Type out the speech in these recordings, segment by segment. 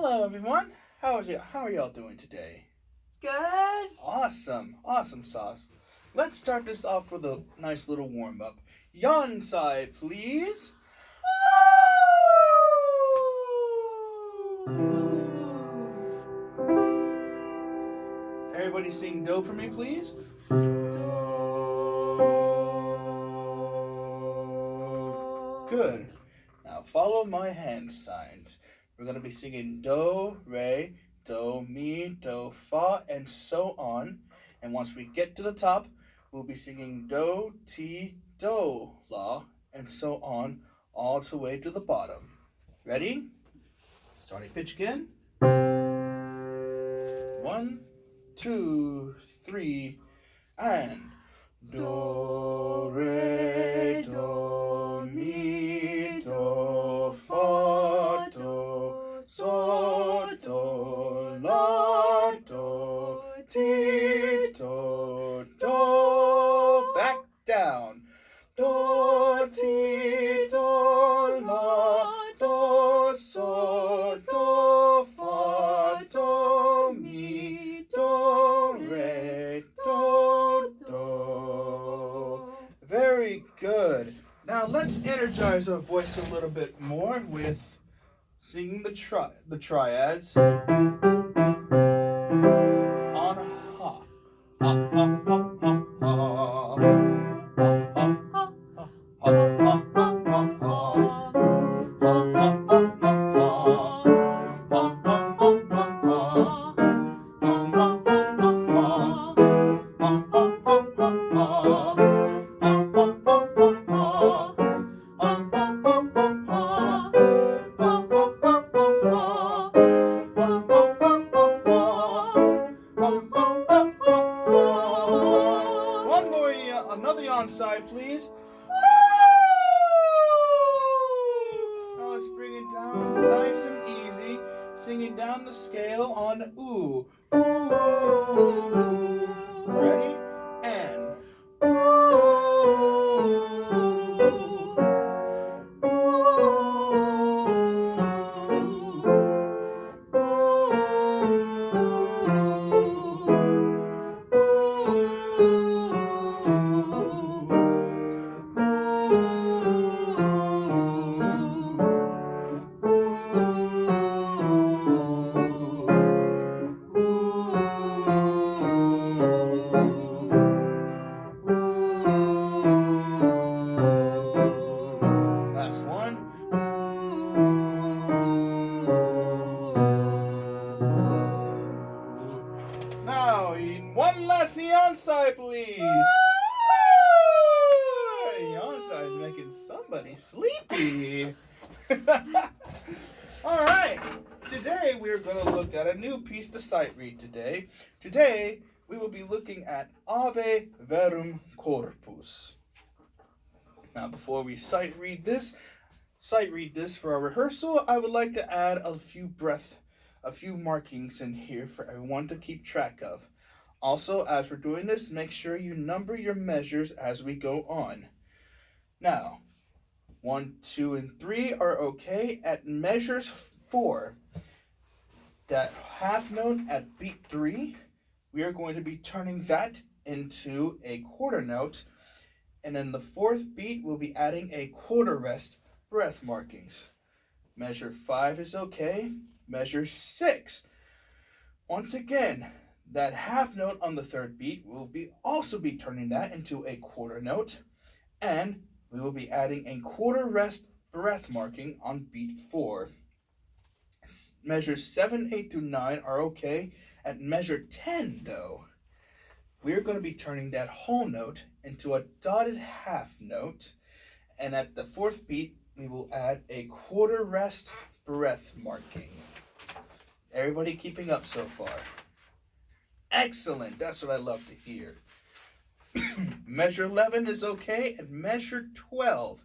Hello, everyone. How are y'all doing today? Good. Awesome sauce. Let's start this off with a nice little warm up. Yawn side, please. Everybody sing do for me, please. Good. Now follow my hand signs. We're going to be singing do, re, do, mi, do, fa, and so on. And once we get to the top, we'll be singing do, ti, do, la, and so on, all the way to the bottom. Ready? Starting pitch again. 1, 2, 3, and do, re, do, mi, do, fa, do, so, do, la, do, ti, do. Back down. Do, ti, do, la, do, so, do, fa, do, mi, do, re, do. Very good. Now let's energize our voice a little bit more with singing the triads on ha. Ha, ha, ha, ha, ha. One more, another yawn side, please. Now let's bring it down nice and easy. Sing it down the scale on ooh. Ooh. Ready? And last one. Now, one last yawn side, please. Yawn side is making somebody sleepy. All right. Today we're going to look at a new piece to sight read today. Today we will be looking at Ave Verum Corpus. Now, before we sight read this for our rehearsal, I would like to add a few markings in here for everyone to keep track of. Also, as we're doing this, make sure you number your measures as we go on. Now, 1, 2, and 3 are okay. At measures 4, that half note at beat 3, we are going to be turning that into a quarter note. And then the fourth beat, we'll be adding a quarter rest breath markings. Measure 5 is okay. Measure 6. Once again, that half note on the third beat, we'll also be turning that into a quarter note. And we will be adding a quarter rest breath marking on beat 4. Measures 7, 8 through 9 are okay. At measure 10, though, we're going to be turning that whole note into a dotted half note. And at the fourth beat, we will add a quarter rest breath marking. Everybody keeping up so far? Excellent. That's what I love to hear. Measure 11 is okay. And measure 12.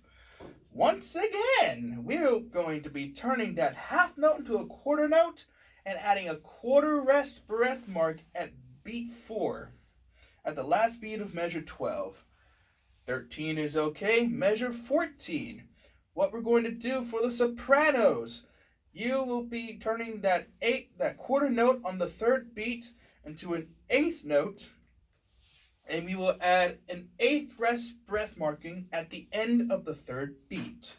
Once again, we're going to be turning that half note into a quarter note and adding a quarter rest breath mark at beat 4. At the last beat of measure 12. 13 is okay. Measure 14. What we're going to do for the sopranos. you will be turning that quarter note on the third beat into an eighth note, and we will add an eighth rest breath marking at the end of the third beat.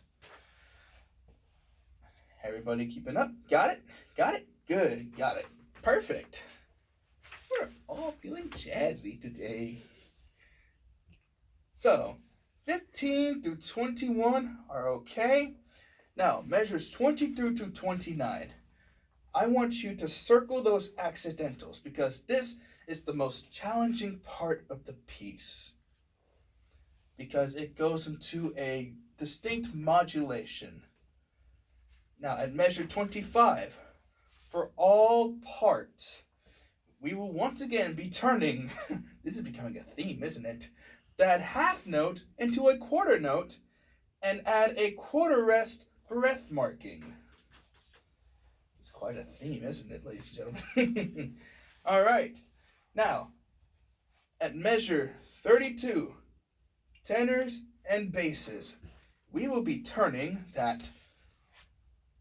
Everybody keeping up? Got it? Got it? Good. Got it. Perfect. We're all feeling jazzy today. So, 15 through 21 are okay. Now, measures 20 through to 29. I want you to circle those accidentals because this is the most challenging part of the piece. Because it goes into a distinct modulation. Now, at measure 25, for all parts, we will once again be turning, this is becoming a theme, isn't it? That half note into a quarter note and add a quarter rest breath marking. It's quite a theme, isn't it, ladies and gentlemen? All right. Now, at measure 32, tenors and basses, we will be turning that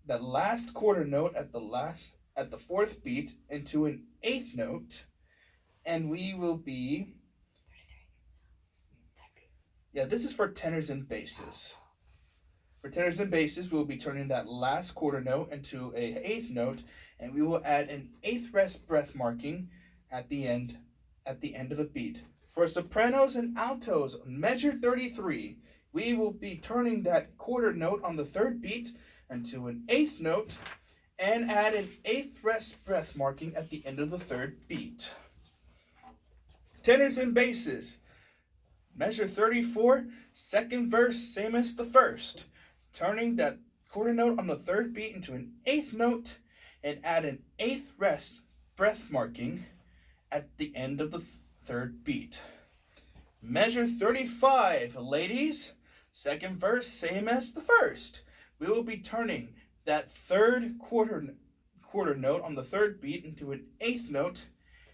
last quarter note at the fourth beat into an eighth note, and we will be, this is for tenors and basses. For tenors and basses, we will be turning that last quarter note into an eighth note, and we will add an eighth rest breath marking at the end of the beat. For sopranos and altos, measure 33, we will be turning that quarter note on the third beat into an eighth note and add an eighth rest breath marking at the end of the third beat. Tenors and basses, measure 34, second verse, same as the first. Turning that quarter note on the third beat into an eighth note and add an eighth rest breath marking at the end of the third beat. Measure 35, ladies. Second verse, same as the first. We will be turning that third quarter note on the third beat into an eighth note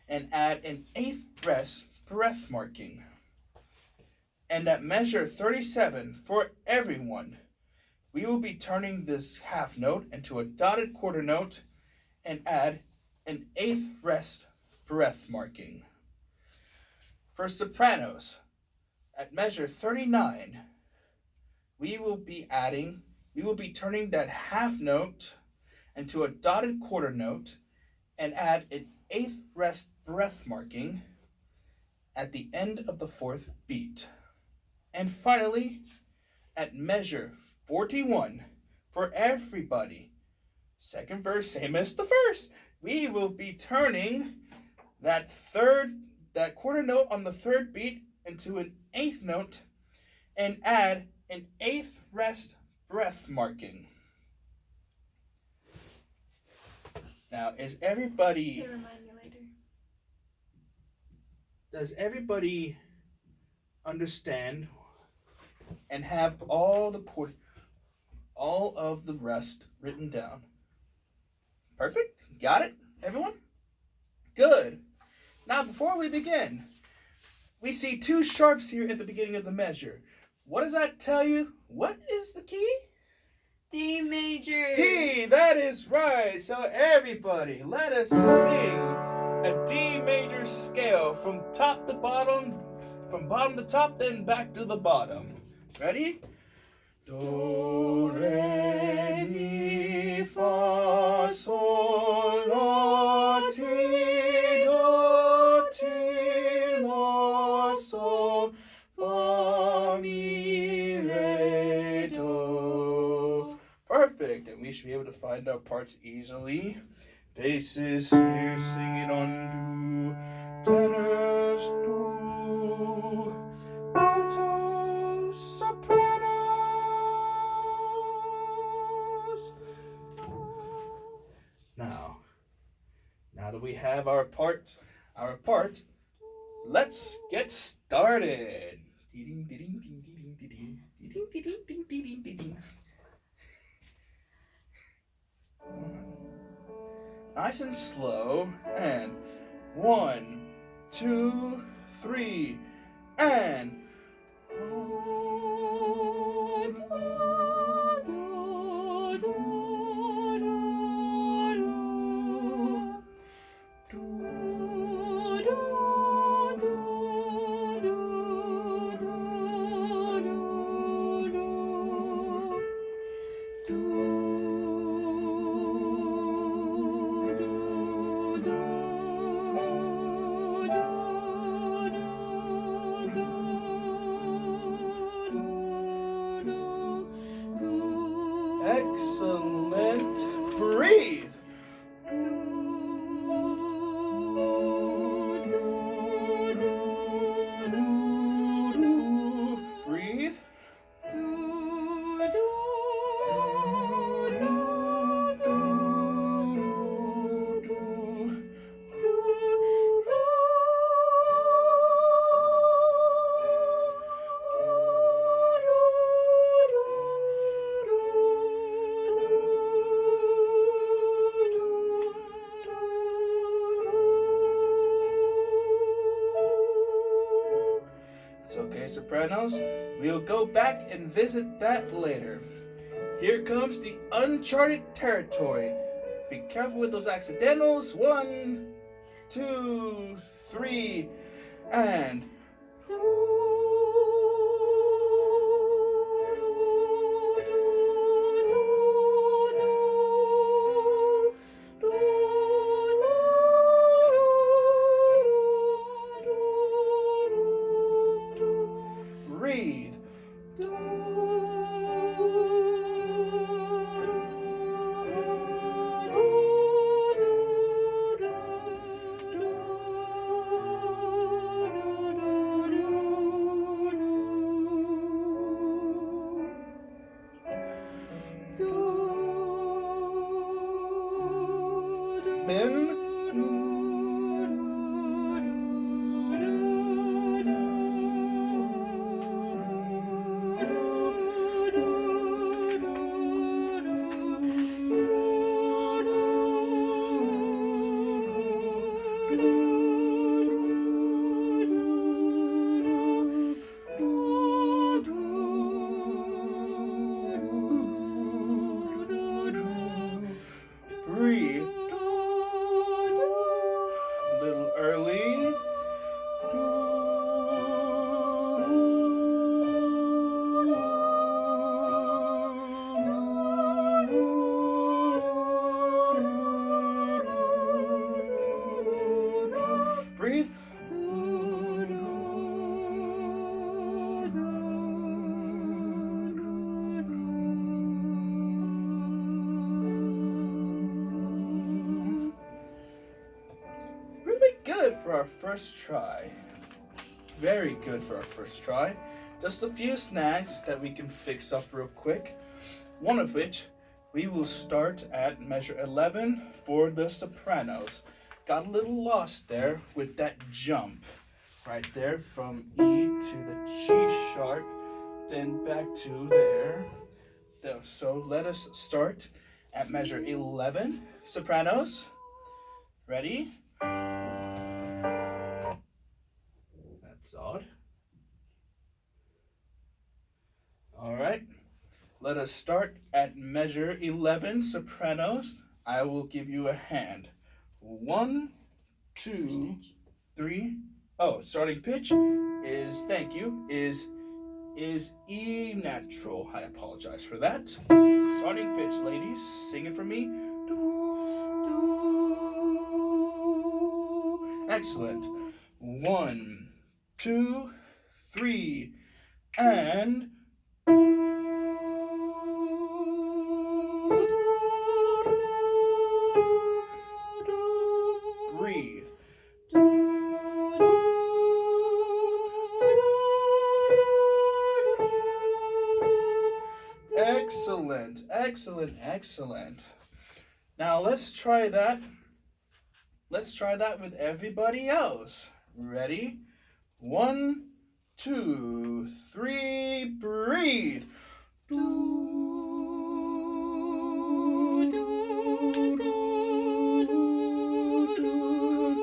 and add an eighth rest breath marking. And at measure 37, for everyone, we will be turning this half note into a dotted quarter note and add an eighth rest breath marking. For sopranos, at measure 39, we will be turning that half note into a dotted quarter note and add an eighth rest breath marking at the end of the fourth beat. And finally, at measure 41, for everybody, second verse, same as the first, we will be turning that quarter note on the third beat into an eighth note and add an eighth rest breath marking. Now, does everybody understand and have all of the rest written down? Perfect? Got it, everyone? Good. Now, before we begin, we see two sharps here at the beginning of the measure. What does that tell you? What is the key? D major. D, that is right. So everybody, let us sing a D major scale from top to bottom, from bottom to top, then back to the bottom. Ready? Do, re, mi, fa, sol, la, ti, do, ti, la, sol, fa, mi, re, do. Perfect, and we should be able to find our parts easily. Basses, here singing on do, tenors, do, altos, sopranos. Now that we have our part, let's get started. Nice and slow, and 1, 2, 3, and sopranos. We'll go back and visit that later. Here comes the uncharted territory. Be careful with those accidentals. 1, 2, 3, and... Breathe. Men. Breathe. A little early. Breathe. Really good for our first try. Very good for our first try. Just a few snags that we can fix up real quick. One of which we will start at measure 11 for the sopranos. Got a little lost there with that jump right there from E to the G sharp, then back to there. So let us start at measure 11, sopranos. Ready? That's odd. All right. Let us start at measure 11, sopranos. I will give you a hand. 1, 2, 3. Oh, starting pitch is, thank you, is E natural. I apologize for that. Starting pitch, ladies. Sing it for me. Do. Excellent. 1, 2, 3, and... Breathe. Excellent, excellent, excellent. Now let's try that. Let's try that with everybody else. Ready? 1, 2, 3, breathe.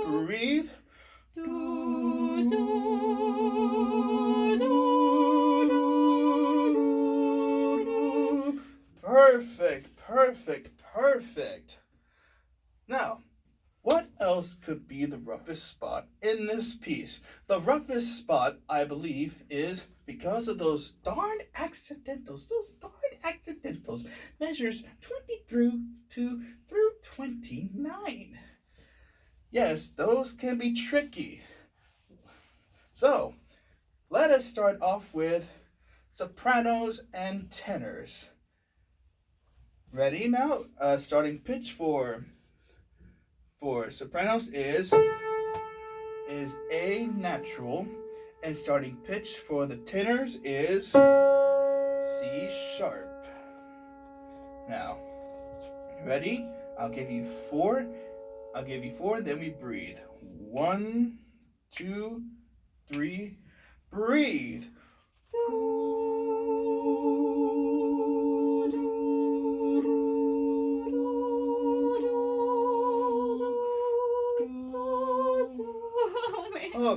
Breathe. Perfect, perfect, perfect. Now, what else could be the roughest spot in this piece? The roughest spot, I believe, is because of those darn accidentals. Measures 20 through 29. Yes, those can be tricky. So, let us start off with sopranos and tenors. Ready now? Starting pitch for sopranos is A natural, and starting pitch for the tenors is C sharp. Now, ready? I'll give you 4, then we breathe. 1, 2, 3, breathe.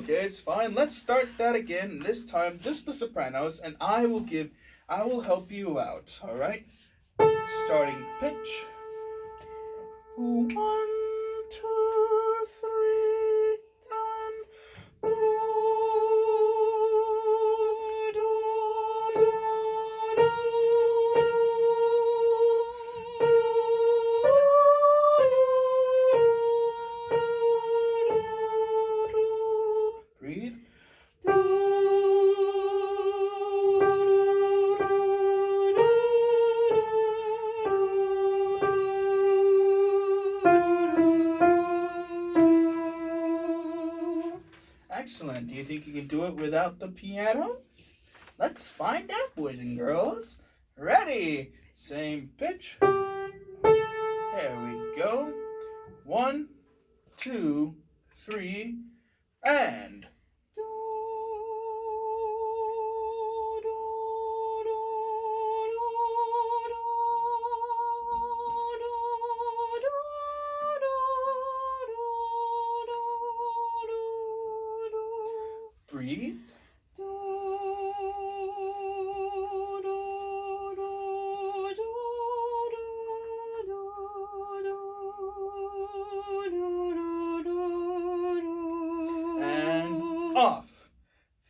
Okay, it's fine. Let's start that again. This time, just the sopranos, and I will help you out. All right. Starting pitch. 1, 2, 3, and breathe. Excellent. Do you think you can do it without the piano? Let's find out, boys and girls. Ready? Same pitch. There we go. 1, 2, 3, and. Breathe. And off.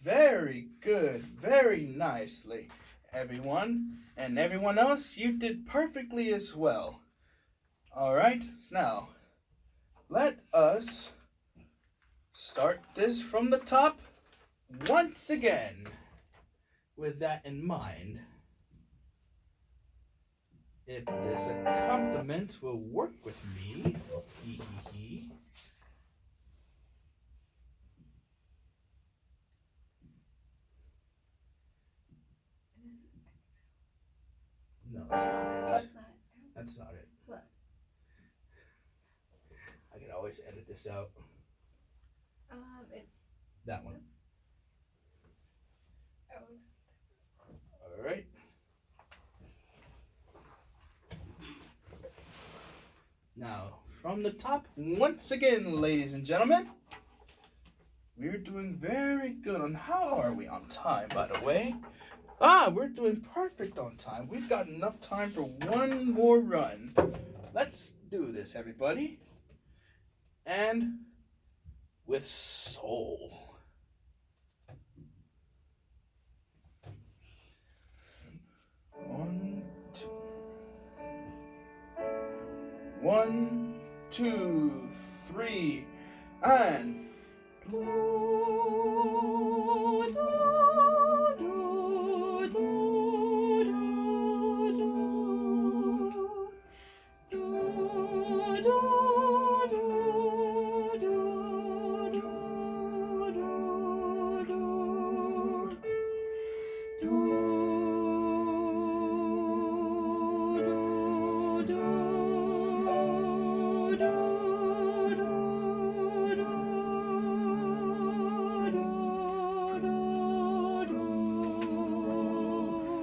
Very good. Very nicely, everyone. And everyone else, you did perfectly as well. All right. Now, let us start this from the top once again. With that in mind, if this accompaniment will work with me, hee hee hee. No, that's not Oh, it. it's not. That's not it. What? I can always edit this out. It's. That one. Oh, it's. All right. Now, from the top, once again, ladies and gentlemen, we're doing very good on. How are we on time, by the way? We're doing perfect on time. We've got enough time for one more run. Let's do this, everybody. And with soul. One, two, three, and.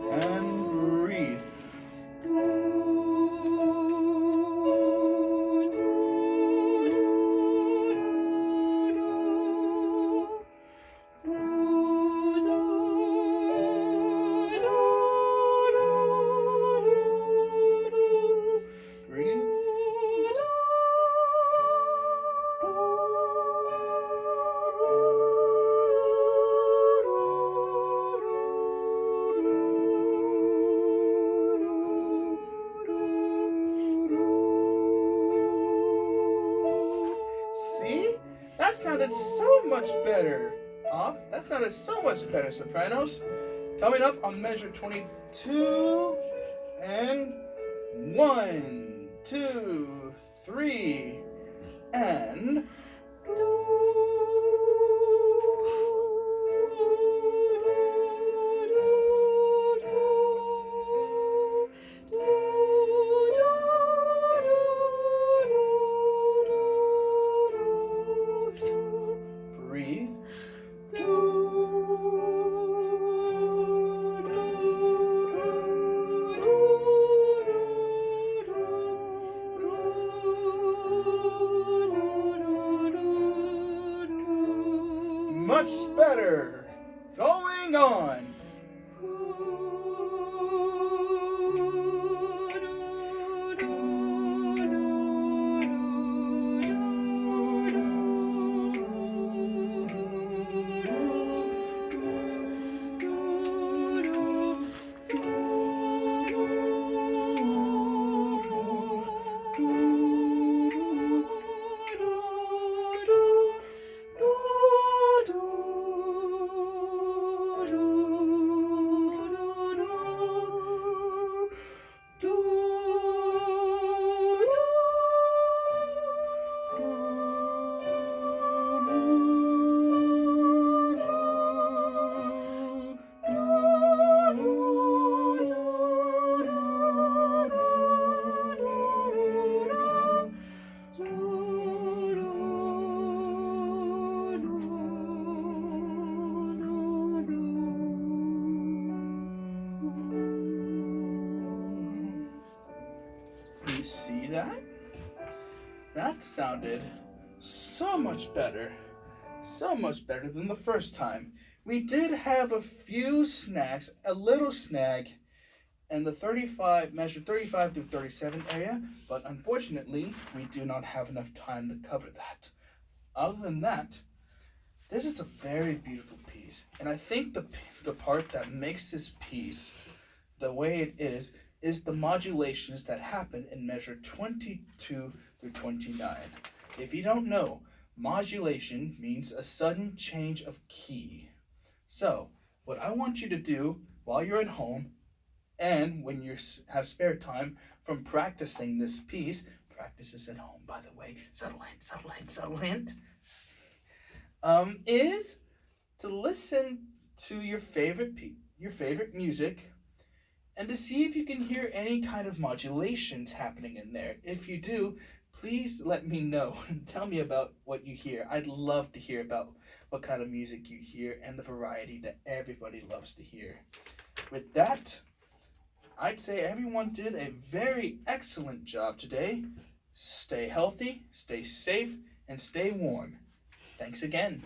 And breathe. Breathe. See? That sounded so much better. Huh? That sounded so much better, sopranos. Coming up on measure 22. And 1, 2, 3. And. Breathe. much better. Going on. You see that? That sounded so much better. So much better than the first time. We did have a few snags, a little snag in the 35, measure 35 through 37 area, but unfortunately, we do not have enough time to cover that. Other than that, this is a very beautiful piece, and I think the part that makes this piece the way it is the modulations that happen in measure 22 through 29. If you don't know, modulation means a sudden change of key. So, what I want you to do while you're at home and when you have spare time from practicing this piece, practice this at home, by the way, subtle hint, subtle hint, subtle hint, is to listen to your favorite music and to see if you can hear any kind of modulations happening in there. If you do, please let me know and tell me about what you hear. I'd love to hear about what kind of music you hear and the variety that everybody loves to hear. With that, I'd say everyone did a very excellent job today. Stay healthy, stay safe, and stay warm. Thanks again.